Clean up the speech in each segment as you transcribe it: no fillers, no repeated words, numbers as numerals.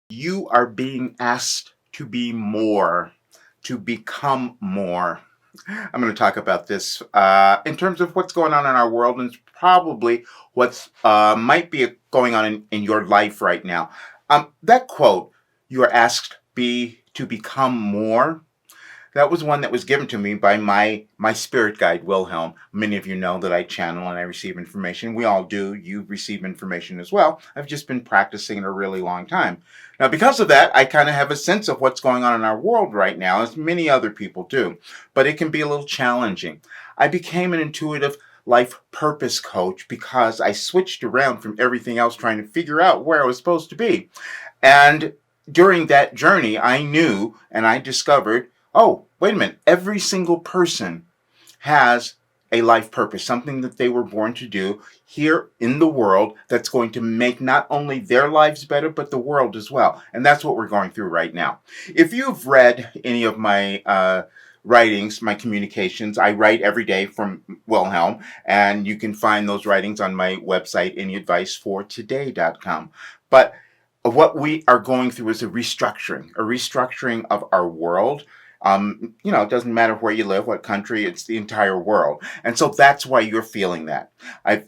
You are being asked to be more, to become more. I'm going to talk about this in terms of what's going on in our world, and it's probably what's might be going on in your life right now. That quote, "You are asked be to become more." That was one that was given to me by my spirit guide, Wilhelm. Many of you know that I channel and I receive information. We all do. You receive information as well. I've just been practicing it a really long time. Now, because of that, I kind of have a sense of what's going on in our world right now, as many other people do. But it can be a little challenging. I became an intuitive life purpose coach because I switched around from everything else trying to figure out where I was supposed to be. And during that journey, I knew and I discovered, oh, wait a minute, every single person has a life purpose, something that they were born to do here in the world that's going to make not only their lives better, but the world as well. And that's what we're going through right now. If you've read any of my writings, my communications, I write every day from Wilhelm, and you can find those writings on my website, anyadvicefortoday.com. But what we are going through is a restructuring of our world. It doesn't matter where you live, what country, it's the entire world. And so that's why you're feeling that.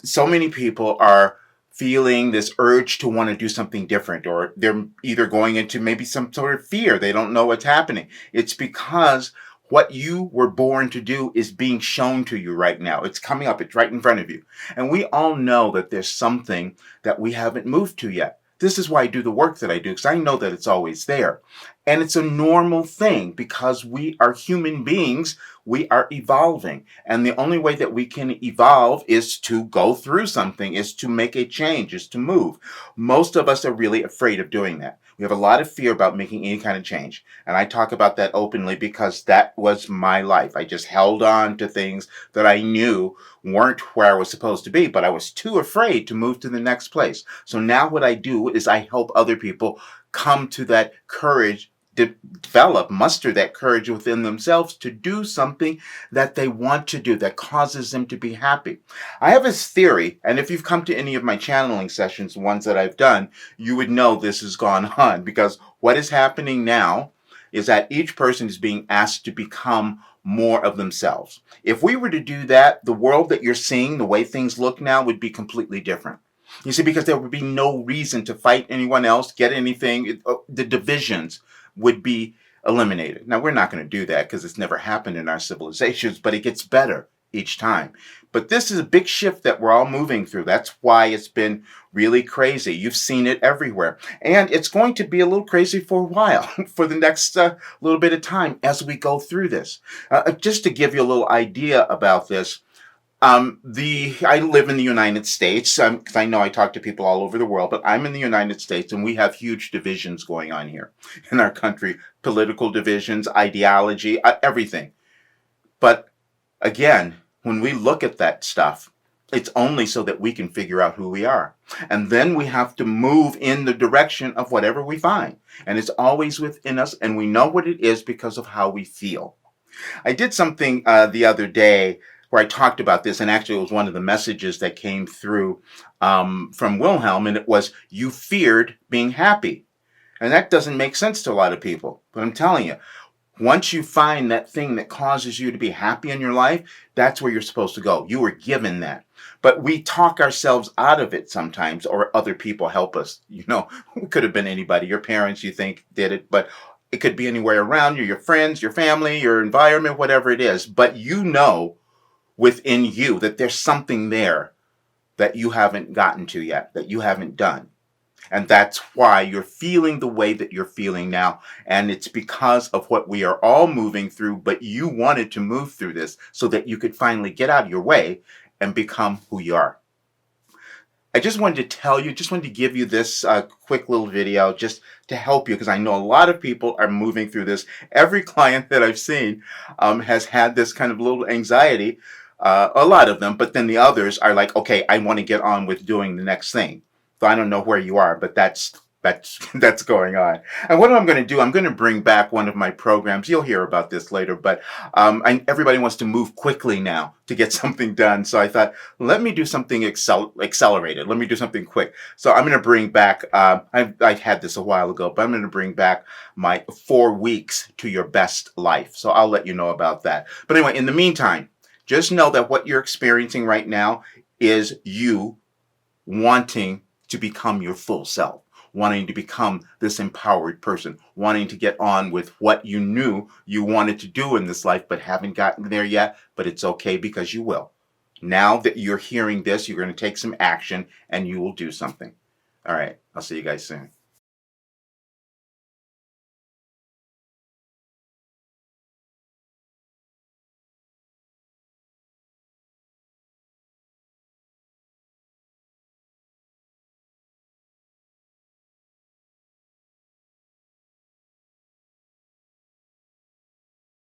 So many people are feeling this urge to want to do something different, or they're either going into maybe some sort of fear. They don't know what's happening. It's because what you were born to do is being shown to you right now. It's coming up. It's right in front of you. And we all know that there's something that we haven't moved to yet. This is why I do the work that I do, because I know that it's always there. And it's a normal thing because we are human beings. We are evolving. And the only way that we can evolve is to go through something, is to make a change, is to move. Most of us are really afraid of doing that. We have a lot of fear about making any kind of change. And I talk about that openly because that was my life. I just held on to things that I knew weren't where I was supposed to be, but I was too afraid to move to the next place. So now what I do is I help other people come to that courage, muster that courage within themselves to do something that they want to do, that causes them to be happy. I have this theory, and if you've come to any of my channeling sessions, the ones that I've done, you would know this has gone on, because what is happening now is that each person is being asked to become more of themselves. If we were to do that, the world that you're seeing, the way things look now, would be completely different. You see, because there would be no reason to fight anyone else, get anything. The divisions would be eliminated. Now, we're not going to do that because it's never happened in our civilizations, but it gets better each time. But this is a big shift that we're all moving through. That's why it's been really crazy. You've seen it everywhere. And it's going to be a little crazy for a while, for the next little bit of time as we go through this. Just to give you a little idea about this, I live in the United States, because I know I talk to people all over the world, but I'm in the United States, and we have huge divisions going on here in our country, political divisions, ideology, everything. But again, when we look at that stuff, it's only so that we can figure out who we are. And then we have to move in the direction of whatever we find. And it's always within us, and we know what it is because of how we feel. I did something the other day where I talked about this, and actually it was one of the messages that came through from Wilhelm, and it was, you feared being happy. And that doesn't make sense to a lot of people, but I'm telling you, once you find that thing that causes you to be happy in your life, that's where you're supposed to go. You were given that. But we talk ourselves out of it sometimes, or other people help us. It could have been anybody. Your parents, you think, did it, but it could be anywhere around you, your friends, your family, your environment, whatever it is. But you know within you that there's something there that you haven't gotten to yet, that you haven't done. And that's why you're feeling the way that you're feeling now. And it's because of what we are all moving through, but you wanted to move through this so that you could finally get out of your way and become who you are. I just wanted to give you this quick little video just to help you, because I know a lot of people are moving through this. Every client that I've seen has had this kind of little anxiety, a lot of them, but then the others are like, okay, I want to get on with doing the next thing. So I don't know where you are, but that's That's going on. And what I'm going to do, I'm going to bring back one of my programs. You'll hear about this later, but everybody wants to move quickly now to get something done. So I thought, let me do something accelerated. Let me do something quick. So I'm going to bring back, I had this a while ago, but I'm going to bring back my 4 weeks to your best life. So I'll let you know about that. But anyway, in the meantime, just know that what you're experiencing right now is you wanting to become your full self, wanting to become this empowered person, wanting to get on with what you knew you wanted to do in this life, but haven't gotten there yet. But it's okay, because you will. Now that you're hearing this, you're going to take some action and you will do something. All right. I'll see you guys soon.